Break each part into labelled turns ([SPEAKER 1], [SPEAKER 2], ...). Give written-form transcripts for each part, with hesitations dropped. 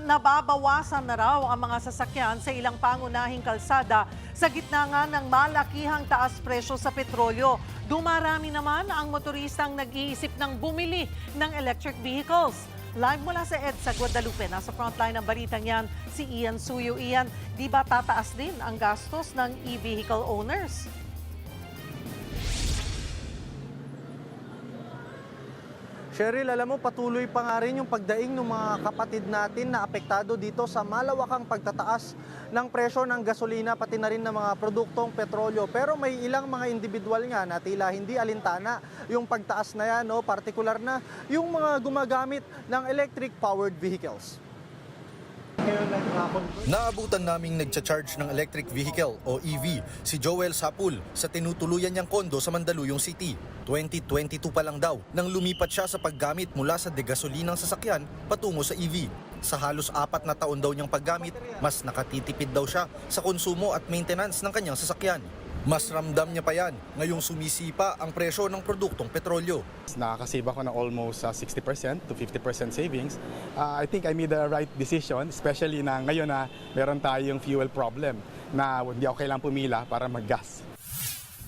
[SPEAKER 1] nababawasan na raw ang mga sasakyan sa ilang pangunahing kalsada sa gitna nga ng malakihang taas presyo sa petrolyo. Dumarami naman ang motoristang nag-iisip ng bumili ng electric vehicles. Live mula sa EDSA Guadalupe, nasa frontline ng balitang yan si Ian Suyo. Ian, di ba tataas din ang gastos ng e-vehicle owners?
[SPEAKER 2] Cheryl, alam mo, patuloy pa nga rin yung pagdaing ng mga kapatid natin na apektado dito sa malawakang pagtataas ng presyo ng gasolina pati na rin ng mga produktong petrolyo. Pero may ilang mga individual nga na tila hindi alintana yung pagtaas na yan, no? Partikular na yung mga gumagamit ng electric-powered vehicles.
[SPEAKER 3] Naabutan naming nagcha-charge ng electric vehicle o EV si Joel Sapul sa tinutuluyan niyang kondo sa Mandaluyong City. 2022 pa lang daw nang lumipat siya sa paggamit mula sa degasolinang sasakyan patungo sa EV. Sa halos 4 na taon daw niyang paggamit, mas nakatitipid daw siya sa konsumo at maintenance ng kanyang sasakyan. Mas ramdam niya pa yan ngayong sumisipa ang presyo ng produktong petrolyo.
[SPEAKER 4] Nakakasave ako ng almost 60% to 50% savings. I think I made the right decision, especially na ngayon na meron tayong fuel problem na hindi ako kailangang pumila para mag-gas.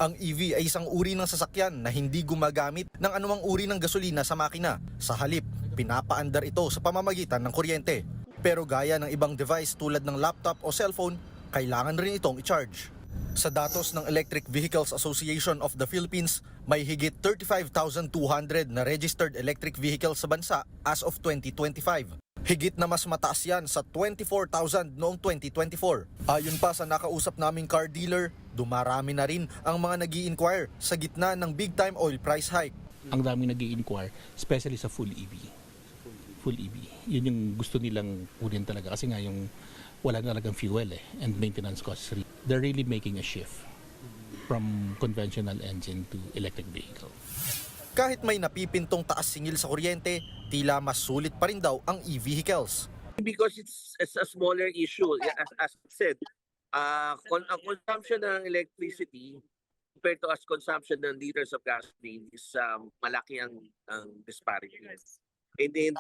[SPEAKER 3] Ang EV ay isang uri ng sasakyan na hindi gumagamit ng anumang uri ng gasolina sa makina. Sa halip, pinapaandar ito sa pamamagitan ng kuryente. Pero gaya ng ibang device tulad ng laptop o cellphone, kailangan rin itong i-charge. Sa datos ng Electric Vehicles Association of the Philippines, may higit 35,200 na registered electric vehicles sa bansa as of 2025. Higit na mas mataas yan sa 24,000 noong 2024. Ayon pa sa nakausap naming car dealer, dumarami na rin ang mga nag-i-inquire sa gitna ng big-time oil price hike.
[SPEAKER 5] Ang daming nag-i-inquire, especially sa full EV. Full EV. Yun yung gusto nilang kunin talaga kasi nga yung wala na talagang fuel and maintenance costs. They're really making a shift from conventional engine to electric vehicle.
[SPEAKER 3] Kahit may napipintong taas singil sa kuryente, tila mas sulit pa rin daw ang e-vehicles.
[SPEAKER 6] Because it's a smaller issue. As said, ang consumption ng electricity compared to as consumption ng liters of gasoline is malaki ang disparity. And then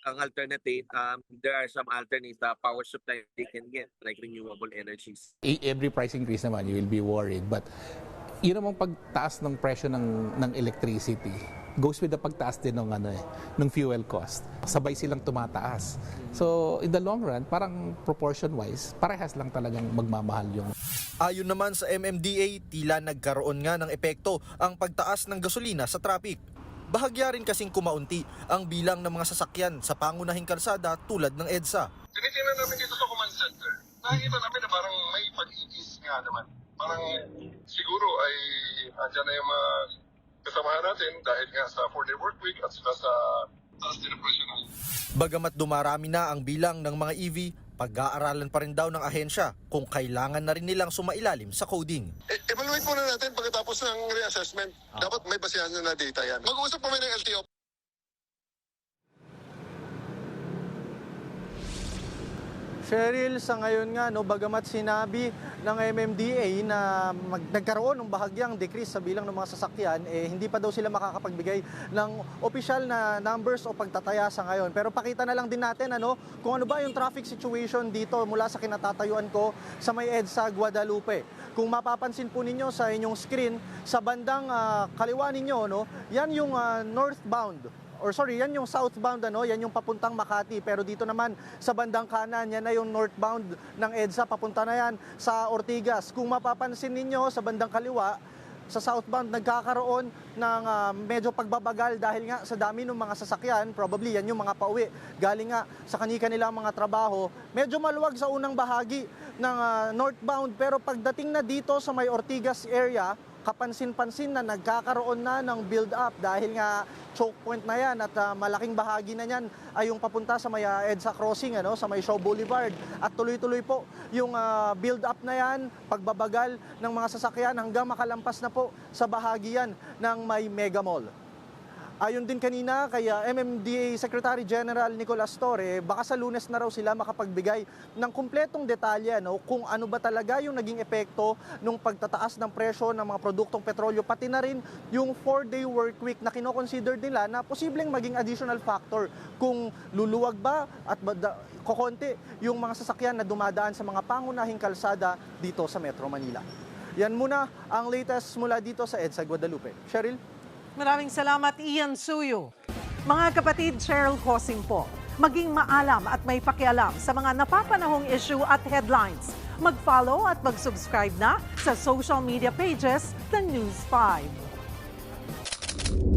[SPEAKER 6] ang alternative, there are some alternate power supply they can get, like renewable energies.
[SPEAKER 5] Every price increase naman, you will be worried. But yun namang pagtaas ng presyo ng electricity goes with the pagtaas din ng fuel cost. Sabay silang tumataas. So in the long run, parang proportion-wise, parehas lang talagang magmamahal yung.
[SPEAKER 3] Ayon naman sa MMDA, tila nagkaroon nga ng epekto ang pagtaas ng gasolina sa traffic. Bahagya rin kasing kumaunti ang bilang ng mga sasakyan sa pangunahing kalsada tulad ng EDSA.
[SPEAKER 7] Tinitingnan namin dito sa command center. Nakikita namin na parang may pag-itis nga naman. Parang siguro ay andyan na yung mga kasamahan natin dahil nga sa 4-day work week at saka sa taas din ang presyo ng.
[SPEAKER 3] Bagamat dumarami na ang bilang ng mga EV, pag-aaralan pa rin daw ng ahensya kung kailangan na rin nilang sumailalim sa coding.
[SPEAKER 7] Evaluate muna natin pagkatapos ng reassessment. Dapat may basehan na data yan. Mag-uusap kami ng LTO.
[SPEAKER 2] Cheryl, sa ngayon nga, no, bagamat sinabi ng MMDA na nagkaroon ng bahagyang decrease sa bilang ng mga sasakyan, hindi pa daw sila makakapagbigay ng opisyal na numbers o pagtataya sa ngayon. Pero pakita na lang din natin kung ano ba yung traffic situation dito mula sa kinatatayuan ko sa may EDSA Guadalupe. Kung mapapansin po ninyo sa inyong screen, sa bandang kaliwa ninyo, yan yung northbound. Yan yung southbound, yan yung papuntang Makati. Pero dito naman sa bandang kanan, yan na yung northbound ng EDSA, papunta na yan sa Ortigas. Kung mapapansin ninyo sa bandang kaliwa, sa southbound nagkakaroon ng medyo pagbabagal dahil nga sa dami ng mga sasakyan, probably yan yung mga pauwi. Galing nga sa kanilang mga trabaho, medyo maluwag sa unang bahagi ng northbound. Pero pagdating na dito sa may Ortigas area, kapansin-pansin na nagkakaroon na ng build-up dahil nga choke point na yan at malaking bahagi na yan ay yung papunta sa may EDSA crossing, sa may Shaw Boulevard. At tuloy-tuloy po yung build-up na yan, pagbabagal ng mga sasakyan hanggang makalampas na po sa bahagi yan ng may Mega Mall. Ayon din kanina kay MMDA Secretary General Nicolas Torre, baka sa Lunes na raw sila makapagbigay ng kumpletong detalye kung ano ba talaga yung naging epekto ng pagtataas ng presyo ng mga produktong petrolyo, pati na rin yung 4-day work week na kinoconsider nila na posibleng maging additional factor kung luluwag ba at kokonti yung mga sasakyan na dumadaan sa mga pangunahing kalsada dito sa Metro Manila. Yan muna ang latest mula dito sa EDSA Guadalupe. Cheryl?
[SPEAKER 1] Maraming salamat, Ian Suyo. Mga kapatid, Cheryl Cosim po. Maging maalam at may pakialam sa mga napapanahong issue at headlines. Mag-follow at mag-subscribe na sa social media pages ng News 5.